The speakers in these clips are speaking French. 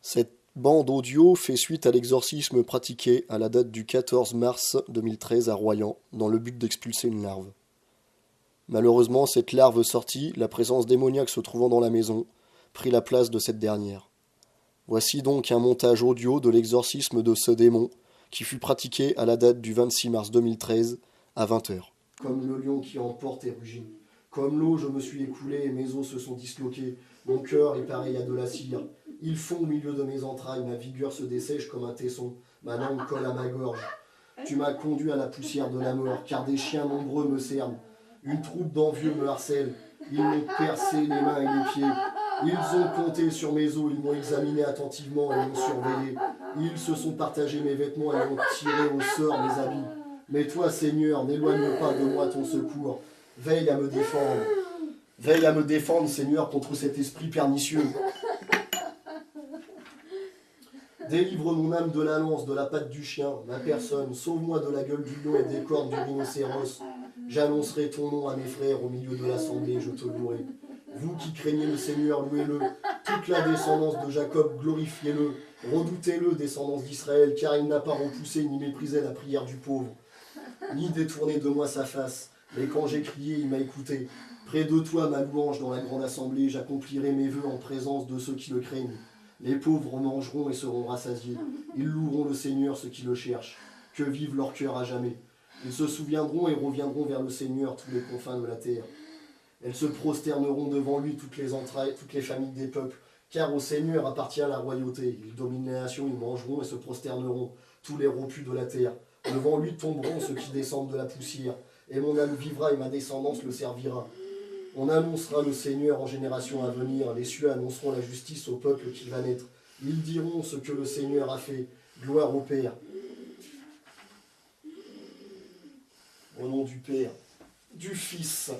Cette bande audio fait suite à l'exorcisme pratiqué à la date du 14 mars 2013 à Royan, dans le but d'expulser une larve. Malheureusement, cette larve sortie, la présence démoniaque se trouvant dans la maison, prit la place de cette dernière. Voici donc un montage audio de l'exorcisme de ce démon qui fut pratiqué à la date du 26 mars 2013 à 20 heures. Comme le lion qui emporte et rugit. Comme l'eau, je me suis écoulé et mes os se sont disloqués. Mon cœur est pareil à de la cire. Ils fond au milieu de mes entrailles, ma vigueur se dessèche comme un tesson. Ma langue colle à ma gorge. Tu m'as conduit à la poussière de la mort, car des chiens nombreux me cernent. Une troupe d'envieux me harcèle. Ils m'ont percé les mains et les pieds. Ils ont compté sur mes os, ils m'ont examiné attentivement et m'ont surveillé. Ils se sont partagés mes vêtements et ont tiré au sort mes habits. Mais toi, Seigneur, n'éloigne pas de moi ton secours. Veille à me défendre. Veille à me défendre, Seigneur, contre cet esprit pernicieux. Délivre mon âme de la lance, de la patte du chien, ma personne. Sauve-moi de la gueule du lion et des cornes du rhinocéros. J'annoncerai ton nom à mes frères au milieu de l'assemblée, je te louerai. Vous qui craignez le Seigneur, louez-le. Toute la descendance de Jacob, glorifiez-le. Redoutez-le, descendance d'Israël, car il n'a pas repoussé ni méprisé la prière du pauvre, ni détourné de moi sa face. Mais quand j'ai crié, il m'a écouté. Près de toi, ma louange, dans la grande assemblée, j'accomplirai mes vœux en présence de ceux qui le craignent. Les pauvres mangeront et seront rassasiés. Ils loueront le Seigneur, ceux qui le cherchent. Que vive leur cœur à jamais. Ils se souviendront et reviendront vers le Seigneur, tous les confins de la terre. Elles se prosterneront devant lui, toutes les entrailles, toutes les familles des peuples. Car au Seigneur appartient la royauté. Il domine les nations, ils mangeront et se prosterneront, tous les rompus de la terre. Devant lui tomberont ceux qui descendent de la poussière. Et mon âme vivra et ma descendance le servira. On annoncera le Seigneur en génération à venir. Les cieux annonceront la justice au peuple qui va naître. Ils diront ce que le Seigneur a fait. Gloire au Père. Au nom du Père, du Fils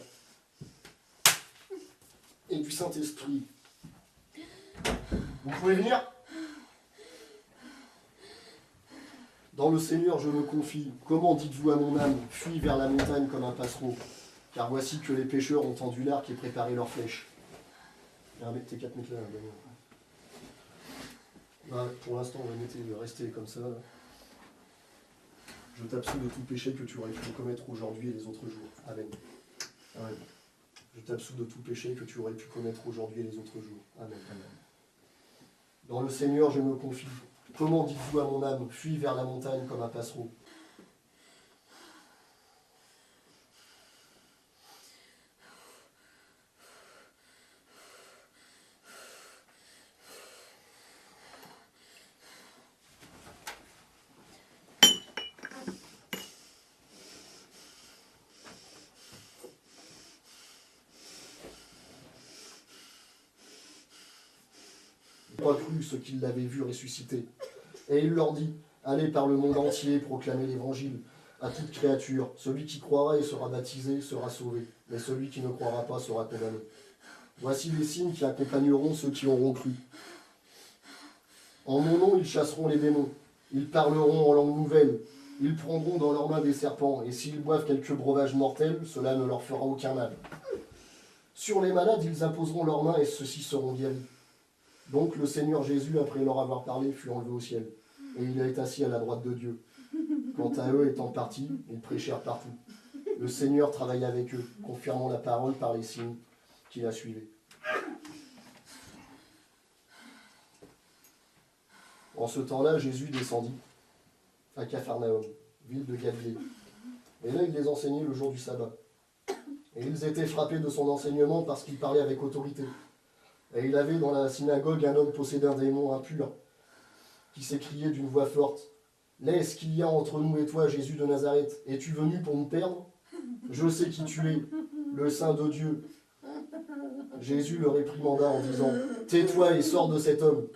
et du Saint-Esprit. Vous pouvez venir ? Dans le Seigneur je me confie. Comment dites-vous à mon âme, fuis vers la montagne comme un passereau. Car voici que les pêcheurs ont tendu l'arc et préparé leurs flèches. Tes 4 mètres là, Daniel. Pour l'instant, on va rester comme ça. Là. Je t'absous de tout péché que tu aurais pu commettre aujourd'hui et les autres jours. Amen. Amen. Je t'absous de tout péché que tu aurais pu commettre aujourd'hui et les autres jours. Amen. Amen. Dans le Seigneur, je me confie. Comment dites-vous à mon âme, fuis vers la montagne comme un passereau. Pas cru ceux qui l'avaient vu ressusciter. Et il leur dit, allez par le monde entier proclamer l'évangile à toute créature. Celui qui croira et sera baptisé sera sauvé, mais celui qui ne croira pas sera condamné. Voici les signes qui accompagneront ceux qui auront cru. En mon nom, ils chasseront les démons. Ils parleront en langue nouvelle. Ils prendront dans leurs mains des serpents, et s'ils boivent quelques breuvages mortels, cela ne leur fera aucun mal. Sur les malades, ils imposeront leurs mains, et ceux-ci seront guéris. Donc le Seigneur Jésus, après leur avoir parlé, fut enlevé au ciel, et il est assis à la droite de Dieu. Quant à eux, étant partis, ils prêchèrent partout. Le Seigneur travaillait avec eux, confirmant la parole par les signes qui la suivaient. En ce temps-là, Jésus descendit à Capharnaüm, ville de Galilée. Et là, il les enseignait le jour du sabbat. Et ils étaient frappés de son enseignement parce qu'il parlait avec autorité. Et il avait dans la synagogue un homme possédé d'un démon impur, qui s'écriait d'une voix forte, « Laisse qu'il y a entre nous et toi, Jésus de Nazareth. Es-tu venu pour nous perdre? Je sais qui tu es, le Saint de Dieu. » Jésus le réprimanda en disant, « Tais-toi et sors de cet homme. »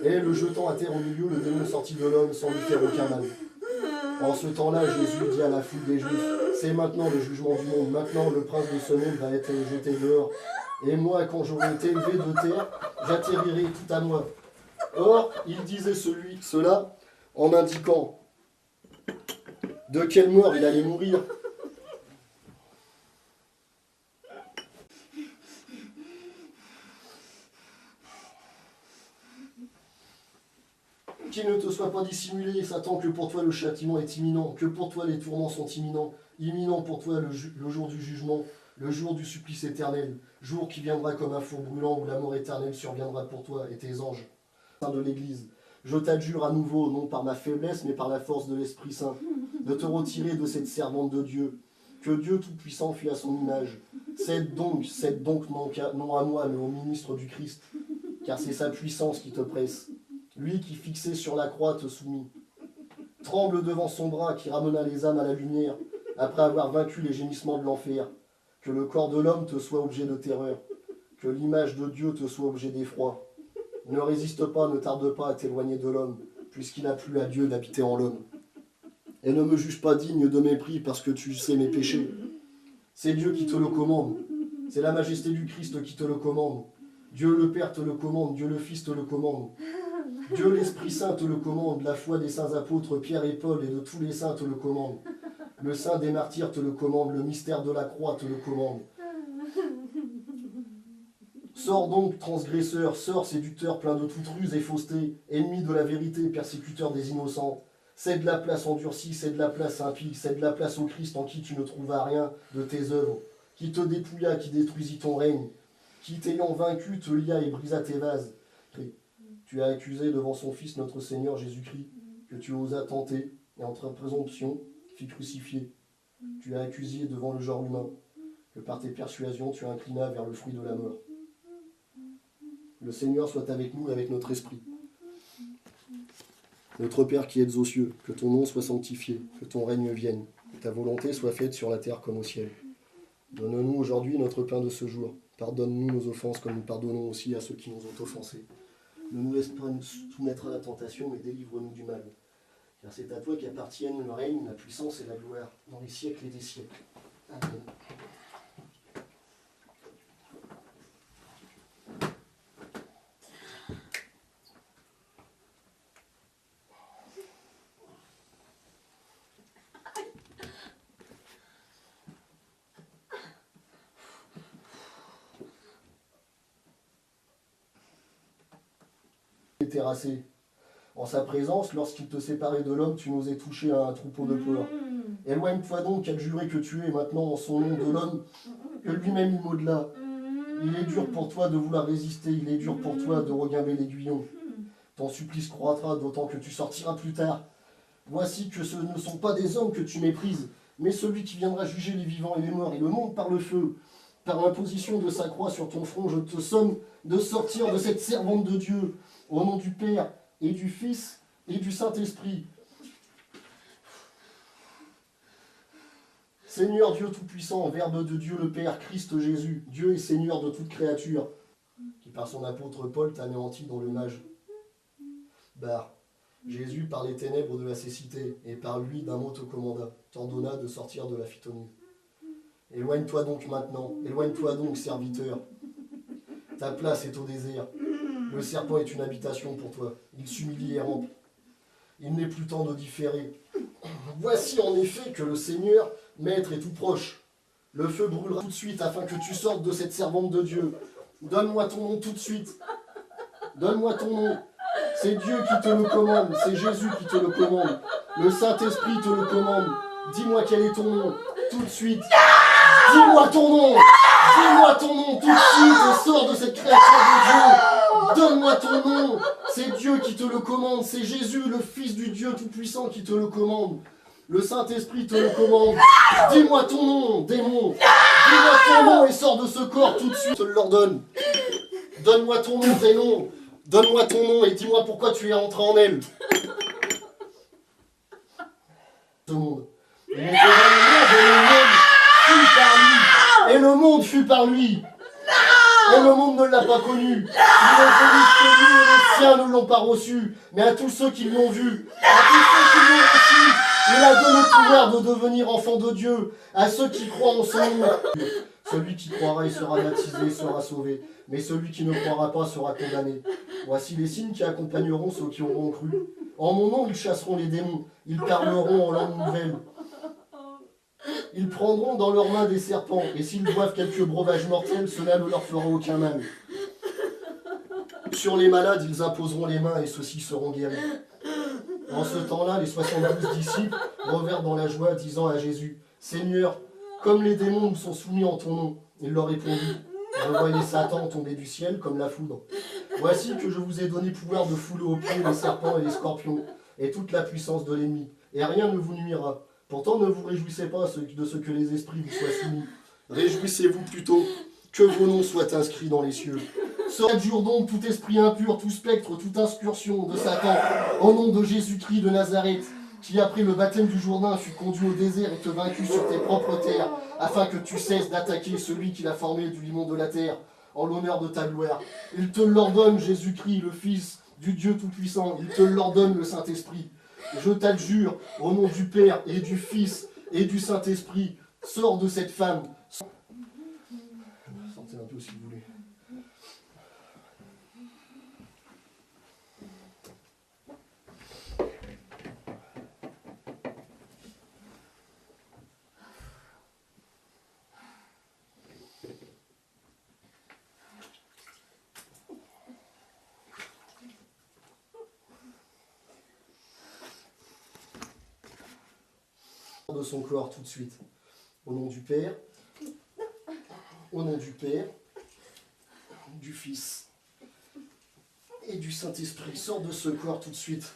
Et le jetant à terre au milieu, le démon sortit de l'homme sans lui faire aucun mal. En ce temps-là, Jésus dit à la foule des Juifs, « C'est maintenant le jugement du monde. Maintenant, le prince de ce monde va être jeté dehors. Et moi, quand j'aurai été élevé de terre, j'atterrirai tout à moi. » Or, il disait cela en indiquant de quelle mort il allait mourir. Qu'il ne te soit pas dissimulé, Satan, que pour toi le châtiment est imminent, que pour toi les tourments sont imminents, imminent pour toi le jour du jugement, le jour du supplice éternel, jour qui viendra comme un four brûlant où la mort éternelle surviendra pour toi et tes anges. Saint de l'Église, je t'adjure à nouveau, non par ma faiblesse, mais par la force de l'Esprit Saint, de te retirer de cette servante de Dieu, que Dieu Tout-Puissant fit à son image. Cède donc non à moi, mais au ministre du Christ, car c'est sa puissance qui te presse. Lui qui fixé sur la croix te soumit. Tremble devant son bras qui ramena les âmes à la lumière, après avoir vaincu les gémissements de l'enfer. Que le corps de l'homme te soit objet de terreur, que l'image de Dieu te soit objet d'effroi. Ne résiste pas, ne tarde pas à t'éloigner de l'homme, puisqu'il n'a plus à Dieu d'habiter en l'homme. Et ne me juge pas digne de mépris parce que tu sais mes péchés. C'est Dieu qui te le commande, c'est la majesté du Christ qui te le commande. Dieu le Père te le commande, Dieu le Fils te le commande. Dieu l'Esprit Saint te le commande, la foi des saints apôtres Pierre et Paul et de tous les saints te le commande. Le saint des martyrs te le commande, le mystère de la croix te le commande. Sors donc, transgresseur, sors, séducteur plein de toute ruse et fausseté, ennemi de la vérité, persécuteur des innocents. Cède la place endurcie, cède la place impie, cède la place au Christ en qui tu ne trouvas rien de tes œuvres, qui te dépouilla, qui détruisit ton règne, qui t'ayant vaincu te lia et brisa tes vases. Tu as accusé devant son Fils notre Seigneur Jésus-Christ, que tu osas tenter, et entre présomption, fis crucifier. Tu as accusé devant le genre humain, que par tes persuasions tu inclinas vers le fruit de la mort. Le Seigneur soit avec nous et avec notre esprit. Notre Père qui êtes aux cieux, que ton nom soit sanctifié, que ton règne vienne, que ta volonté soit faite sur la terre comme au ciel. Donne-nous aujourd'hui notre pain de ce jour. Pardonne-nous nos offenses comme nous pardonnons aussi à ceux qui nous ont offensés. Ne nous laisse pas nous soumettre à la tentation, mais délivre-nous du mal. Car c'est à toi qu'appartiennent le règne, la puissance et la gloire, dans les siècles et des siècles. Amen. Terrassé. En sa présence, lorsqu'il te séparait de l'homme, tu n'osais toucher à un troupeau de porcs. Éloigne-toi donc, adjuré que tu es maintenant en son nom de l'homme, que lui-même il m'au-delà. Il est dur pour toi de vouloir résister, il est dur pour toi de regimber l'aiguillon. Ton supplice croîtra, d'autant que tu sortiras plus tard. Voici que ce ne sont pas des hommes que tu méprises, mais celui qui viendra juger les vivants et les morts, et le monde par le feu. Par l'imposition de sa croix sur ton front, je te somme de sortir de cette servante de Dieu, au nom du Père et du Fils et du Saint-Esprit. Seigneur Dieu Tout-Puissant, Verbe de Dieu le Père, Christ Jésus, Dieu et Seigneur de toute créature, qui par son apôtre Paul t'anéantit dans le mage. Jésus, par les ténèbres de la cécité, et par lui d'un mot te commanda, t'ordonna de sortir de la phytonie. Éloigne-toi donc maintenant, éloigne-toi donc, serviteur. Ta place est au désert. Le serpent est une habitation pour toi. Il s'humilie et rampe. Il n'est plus temps de différer. Voici en effet que le Seigneur, Maître, est tout proche. Le feu brûlera tout de suite afin que tu sortes de cette servante de Dieu. Donne-moi ton nom tout de suite. Donne-moi ton nom. C'est Dieu qui te le commande. C'est Jésus qui te le commande. Le Saint-Esprit te le commande. Dis-moi quel est ton nom. Tout de suite. Dis-moi ton nom. Dis-moi ton nom tout de suite et sors de cette créature de Dieu. Donne-moi ton nom. C'est Dieu qui te le commande. C'est Jésus, le Fils du Dieu Tout-Puissant, qui te le commande. Le Saint-Esprit te le commande. Dis-moi ton nom, démon. Dis-moi ton nom et sors de ce corps tout de suite. Je te l'ordonne. Donne-moi ton nom, démon. Donne-moi ton nom et dis-moi pourquoi tu es entré en elle. Ce monde. Et le monde fut par lui. Et le monde ne l'a pas connu. Il a connu que lui et les siens ne l'ont pas reçu. Mais à tous ceux qui l'ont vu, à tous ceux qui l'ont reçu, il a donné le pouvoir de devenir enfant de Dieu. À ceux qui croient en son nom. Celui qui croira et sera baptisé sera sauvé. Mais celui qui ne croira pas sera condamné. Voici les signes qui accompagneront ceux qui auront cru. En mon nom, ils chasseront les démons. Ils parleront en langue nouvelle. Ils prendront dans leurs mains des serpents, et s'ils boivent quelques breuvages mortels, cela ne leur fera aucun mal. Sur les malades, ils imposeront les mains, et ceux-ci seront guéris. En ce temps-là, les 72 disciples revinrent dans la joie, disant à Jésus, « Seigneur, comme les démons nous sont soumis en ton nom. » Il leur répondit, « Je voyais Satan tomber du ciel comme la foudre. Voici que je vous ai donné pouvoir de fouler aux pieds les serpents et les scorpions, et toute la puissance de l'ennemi, et rien ne vous nuira. Pourtant ne vous réjouissez pas de ce que les esprits vous soient soumis. Réjouissez-vous plutôt que vos noms soient inscrits dans les cieux. Adjure donc tout esprit impur, tout spectre, toute incursion de Satan, au nom de Jésus-Christ de Nazareth, qui après le baptême du Jourdain fut conduit au désert et te vaincu sur tes propres terres, afin que tu cesses d'attaquer celui qui l'a formé du limon de la terre, en l'honneur de ta gloire. Il te l'ordonne, Jésus-Christ, le Fils du Dieu Tout-Puissant, il te l'ordonne, le Saint-Esprit. Je t'adjure, au nom du Père et du Fils et du Saint-Esprit, sors de cette femme. Sortez un peu si vous voulez. De son corps tout de suite. Au nom du Père, au nom du Père, du Fils et du Saint-Esprit. Sors de ce corps tout de suite.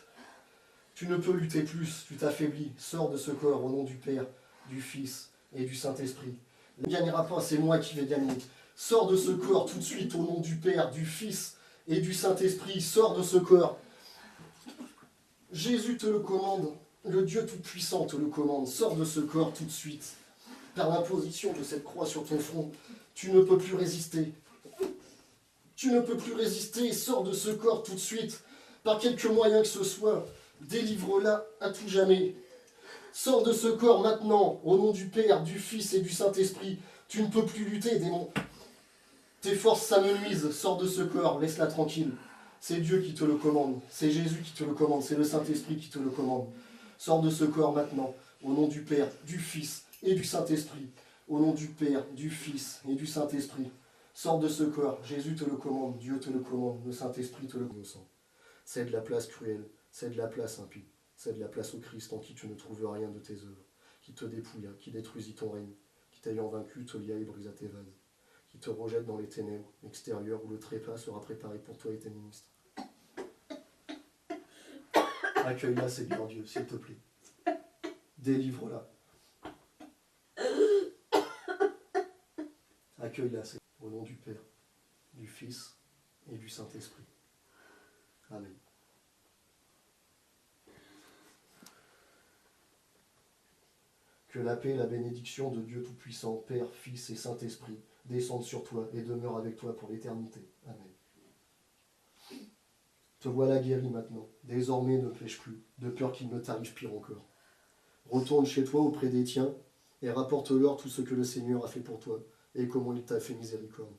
Tu ne peux lutter plus, tu t'affaiblis. Sors de ce corps au nom du Père, du Fils et du Saint-Esprit. Ne gagnera pas, c'est moi qui vais gagner. Sors de ce corps tout de suite au nom du Père, du Fils et du Saint-Esprit. Sors de ce corps. Jésus te le commande. Le Dieu Tout-Puissant te le commande, sors de ce corps tout de suite. Par l'imposition de cette croix sur ton front, tu ne peux plus résister. Tu ne peux plus résister, sors de ce corps tout de suite. Par quelque moyen que ce soit, délivre-la à tout jamais. Sors de ce corps maintenant, au nom du Père, du Fils et du Saint-Esprit. Tu ne peux plus lutter, démon. Tes forces s'amenuisent, sors de ce corps, laisse-la tranquille. C'est Dieu qui te le commande, c'est Jésus qui te le commande, c'est le Saint-Esprit qui te le commande. Sors de ce corps maintenant, au nom du Père, du Fils et du Saint-Esprit. Au nom du Père, du Fils et du Saint-Esprit. Sors de ce corps, Jésus te le commande, Dieu te le commande, le Saint-Esprit te le commande. C'est de la place cruelle, c'est de la place impie, c'est de la place au Christ en qui tu ne trouves rien de tes œuvres, qui te dépouilla, qui détruisit ton règne, qui t'ayant vaincu te lia et brisa tes vases, qui te rejette dans les ténèbres extérieures où le trépas sera préparé pour toi et tes ministres. Accueille-la, Seigneur Dieu, s'il te plaît. Délivre-la. Accueille-la, Seigneur, au nom du Père, du Fils et du Saint-Esprit. Amen. Que la paix et la bénédiction de Dieu Tout-Puissant, Père, Fils et Saint-Esprit, descendent sur toi et demeurent avec toi pour l'éternité. Amen. Te voilà guéri maintenant. Désormais ne pêche plus, de peur qu'il ne t'arrive pire encore. Retourne chez toi auprès des tiens et rapporte-leur tout ce que le Seigneur a fait pour toi et comment il t'a fait miséricorde.